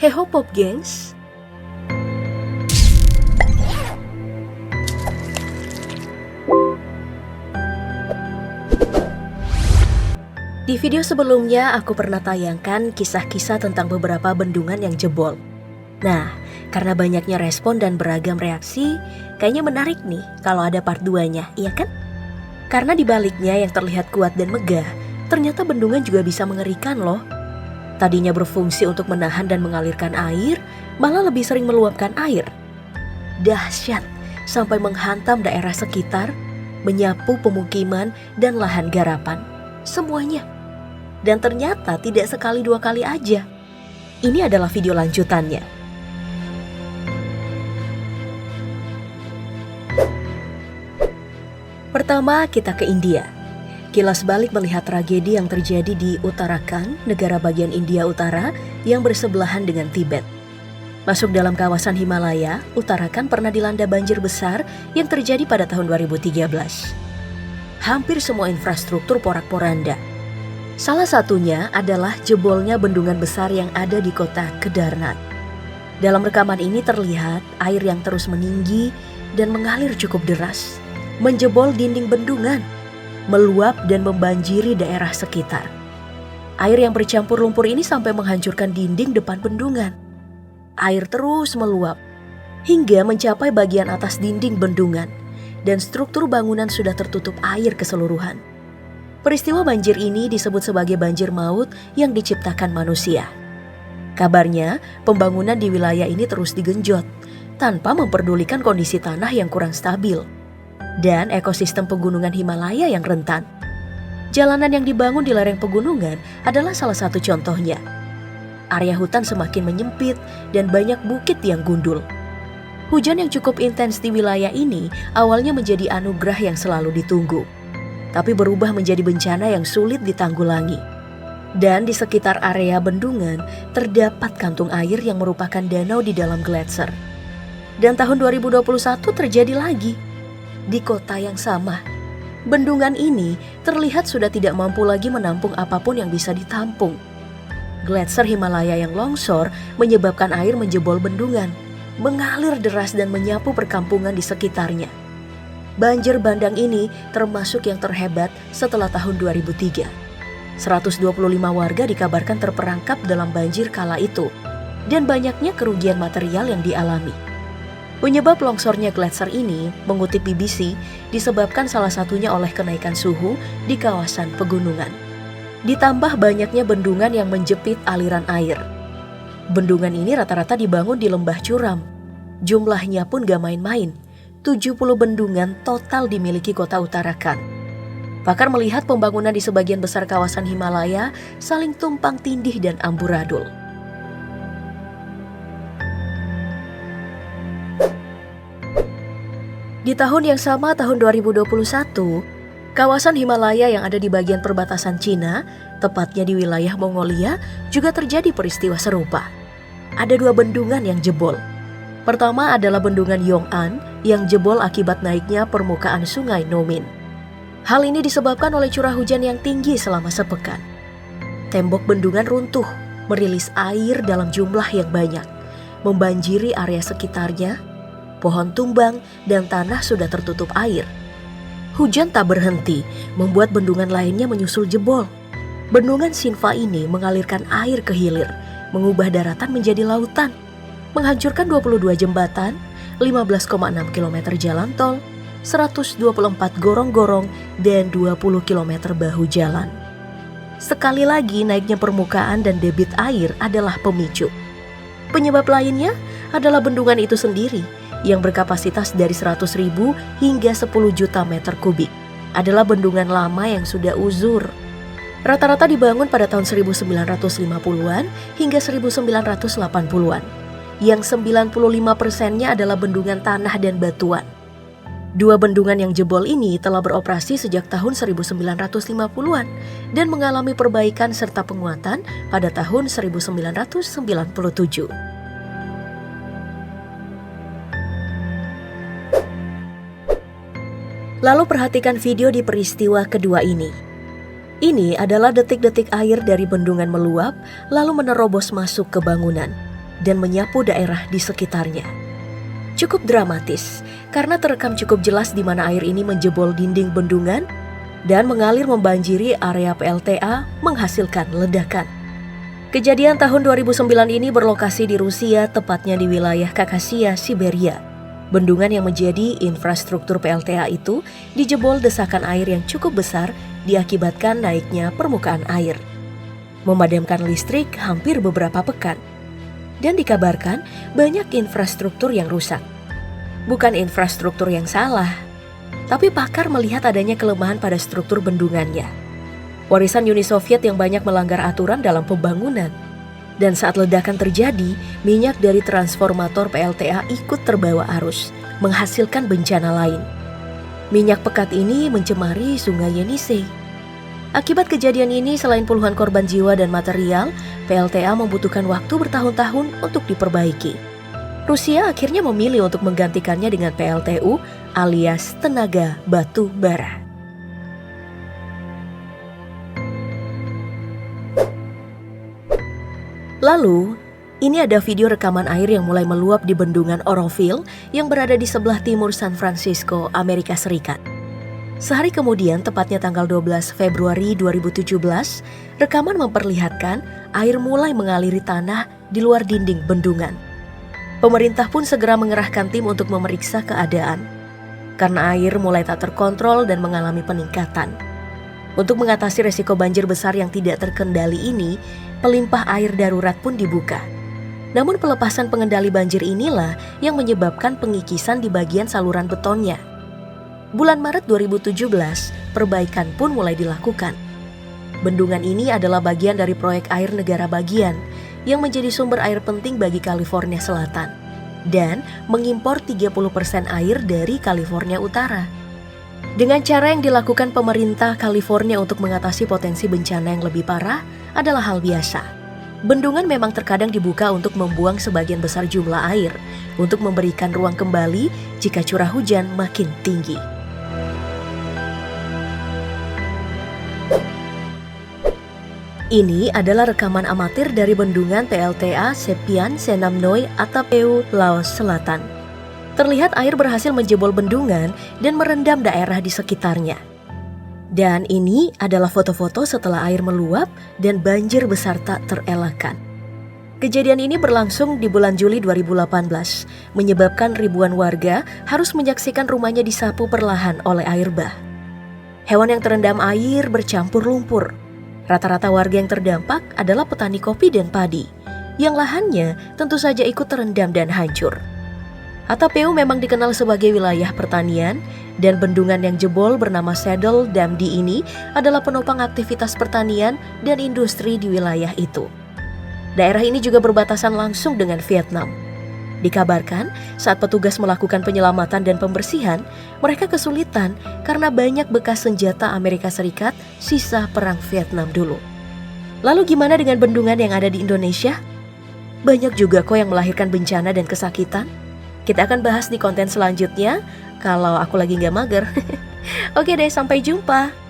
Heho Pop gengs. Di video sebelumnya aku pernah tayangkan kisah-kisah tentang beberapa bendungan yang jebol. Nah, karena banyaknya respon dan beragam reaksi, kayaknya menarik nih kalau ada part 2-nya, iya kan? Karena di baliknya yang terlihat kuat dan megah, ternyata bendungan juga bisa mengerikan loh. Tadinya berfungsi untuk menahan dan mengalirkan air, malah lebih sering meluapkan air. Dahsyat, sampai menghantam daerah sekitar, menyapu pemukiman dan lahan garapan. Semuanya. Dan ternyata tidak sekali dua kali aja. Ini adalah video lanjutannya. Pertama, kita ke India. Kilas balik melihat tragedi yang terjadi di Uttarakhand, negara bagian India Utara yang bersebelahan dengan Tibet. Masuk dalam kawasan Himalaya, Uttarakhand pernah dilanda banjir besar yang terjadi pada tahun 2013. Hampir semua infrastruktur porak-poranda. Salah satunya adalah jebolnya bendungan besar yang ada di kota Kedarnath. Dalam rekaman ini terlihat air yang terus meninggi dan mengalir cukup deras, menjebol dinding bendungan, meluap dan membanjiri daerah sekitar. Air yang bercampur lumpur ini sampai menghancurkan dinding depan bendungan. Air terus meluap hingga mencapai bagian atas dinding bendungan dan struktur bangunan sudah tertutup air keseluruhan. Peristiwa banjir ini disebut sebagai banjir maut yang diciptakan manusia. Kabarnya, pembangunan di wilayah ini terus digenjot tanpa memperdulikan kondisi tanah yang kurang stabil dan ekosistem pegunungan Himalaya yang rentan. Jalanan yang dibangun di lereng pegunungan adalah salah satu contohnya. Area hutan semakin menyempit dan banyak bukit yang gundul. Hujan yang cukup intens di wilayah ini awalnya menjadi anugerah yang selalu ditunggu, tapi berubah menjadi bencana yang sulit ditanggulangi. Dan di sekitar area bendungan terdapat kantung air yang merupakan danau di dalam gletser. Dan tahun 2021 terjadi lagi. Di kota yang sama, bendungan ini terlihat sudah tidak mampu lagi menampung apapun yang bisa ditampung. Gletser Himalaya yang longsor menyebabkan air menjebol bendungan, mengalir deras dan menyapu perkampungan di sekitarnya. Banjir bandang ini termasuk yang terhebat setelah tahun 2003. 125 warga dikabarkan terperangkap dalam banjir kala itu, dan banyaknya kerugian material yang dialami. Penyebab longsornya gletser ini, mengutip BBC, disebabkan salah satunya oleh kenaikan suhu di kawasan pegunungan. Ditambah banyaknya bendungan yang menjepit aliran air. Bendungan ini rata-rata dibangun di lembah curam. Jumlahnya pun gak main-main. 70 bendungan total dimiliki kota Uttarakhand. Pakar melihat pembangunan di sebagian besar kawasan Himalaya saling tumpang tindih dan amburadul. Di tahun yang sama, tahun 2021, kawasan Himalaya yang ada di bagian perbatasan Cina, tepatnya di wilayah Mongolia, juga terjadi peristiwa serupa. Ada dua bendungan yang jebol. Pertama adalah bendungan Yong'an yang jebol akibat naiknya permukaan sungai Nomin. Hal ini disebabkan oleh curah hujan yang tinggi selama sepekan. Tembok bendungan runtuh, merilis air dalam jumlah yang banyak, membanjiri area sekitarnya. Pohon tumbang dan tanah sudah tertutup air. Hujan tak berhenti, membuat bendungan lainnya menyusul jebol. Bendungan Sinfa ini mengalirkan air ke hilir, mengubah daratan menjadi lautan, menghancurkan 22 jembatan, 15,6 km jalan tol, 124 gorong-gorong, dan 20 km bahu jalan. Sekali lagi naiknya permukaan dan debit air adalah pemicu. Penyebab lainnya adalah bendungan itu sendiri, yang berkapasitas dari 100.000 hingga 10 juta meter kubik, adalah bendungan lama yang sudah uzur. Rata-rata dibangun pada tahun 1950-an hingga 1980-an, yang 95%-nya adalah bendungan tanah dan batuan. Dua bendungan yang jebol ini telah beroperasi sejak tahun 1950-an dan mengalami perbaikan serta penguatan pada tahun 1997. Lalu perhatikan video di peristiwa kedua ini. Ini adalah detik-detik air dari bendungan meluap lalu menerobos masuk ke bangunan. dan menyapu daerah di sekitarnya. Cukup dramatis karena terekam cukup jelas di mana air ini menjebol dinding bendungan dan mengalir membanjiri area PLTA menghasilkan ledakan. Kejadian tahun 2009 ini berlokasi di Rusia, tepatnya di wilayah Khakassia, Siberia. Bendungan yang menjadi infrastruktur PLTA itu dijebol desakan air yang cukup besar diakibatkan naiknya permukaan air, memadamkan listrik hampir beberapa pekan. Dan dikabarkan banyak infrastruktur yang rusak. Bukan infrastruktur yang salah, tapi pakar melihat adanya kelemahan pada struktur bendungannya. Warisan Uni Soviet yang banyak melanggar aturan dalam pembangunan. Dan saat ledakan terjadi, minyak dari transformator PLTA ikut terbawa arus, menghasilkan bencana lain. Minyak pekat ini mencemari Sungai Yenisei. Akibat kejadian ini, selain puluhan korban jiwa dan material, PLTA membutuhkan waktu bertahun-tahun untuk diperbaiki. Rusia akhirnya memilih untuk menggantikannya dengan PLTU alias tenaga batu bara. Lalu, ini ada video rekaman air yang mulai meluap di bendungan Oroville yang berada di sebelah timur San Francisco, Amerika Serikat. Sehari kemudian, tepatnya tanggal 12 Februari 2017, rekaman memperlihatkan air mulai mengaliri tanah di luar dinding bendungan. Pemerintah pun segera mengerahkan tim untuk memeriksa keadaan, karena air mulai tak terkontrol dan mengalami peningkatan. Untuk mengatasi resiko banjir besar yang tidak terkendali ini, pelimpah air darurat pun dibuka. Namun pelepasan pengendali banjir inilah yang menyebabkan pengikisan di bagian saluran betonnya. Bulan Maret 2017, perbaikan pun mulai dilakukan. Bendungan ini adalah bagian dari proyek air negara bagian yang menjadi sumber air penting bagi California Selatan dan mengimpor 30% air dari California Utara. Dengan cara yang dilakukan pemerintah California untuk mengatasi potensi bencana yang lebih parah adalah hal biasa. Bendungan memang terkadang dibuka untuk membuang sebagian besar jumlah air untuk memberikan ruang kembali jika curah hujan makin tinggi. Ini adalah rekaman amatir dari bendungan PLTA Sepian Senamnoi Atapeu, Laos Selatan. Terlihat air berhasil menjebol bendungan dan merendam daerah di sekitarnya. Dan ini adalah foto-foto setelah air meluap dan banjir besar tak terelakkan. Kejadian ini berlangsung di bulan Juli 2018, menyebabkan ribuan warga harus menyaksikan rumahnya disapu perlahan oleh air bah. Hewan yang terendam air bercampur lumpur. Rata-rata warga yang terdampak adalah petani kopi dan padi, yang lahannya tentu saja ikut terendam dan hancur. Atapeu memang dikenal sebagai wilayah pertanian, dan bendungan yang jebol bernama Saddle Dam ini adalah penopang aktivitas pertanian dan industri di wilayah itu. Daerah ini juga berbatasan langsung dengan Vietnam. Dikabarkan, saat petugas melakukan penyelamatan dan pembersihan, mereka kesulitan karena banyak bekas senjata Amerika Serikat sisa perang Vietnam dulu. Lalu gimana dengan bendungan yang ada di Indonesia? Banyak juga kok yang melahirkan bencana dan kesakitan. Kita akan bahas di konten selanjutnya kalau aku lagi nggak mager. Oke deh, sampai jumpa.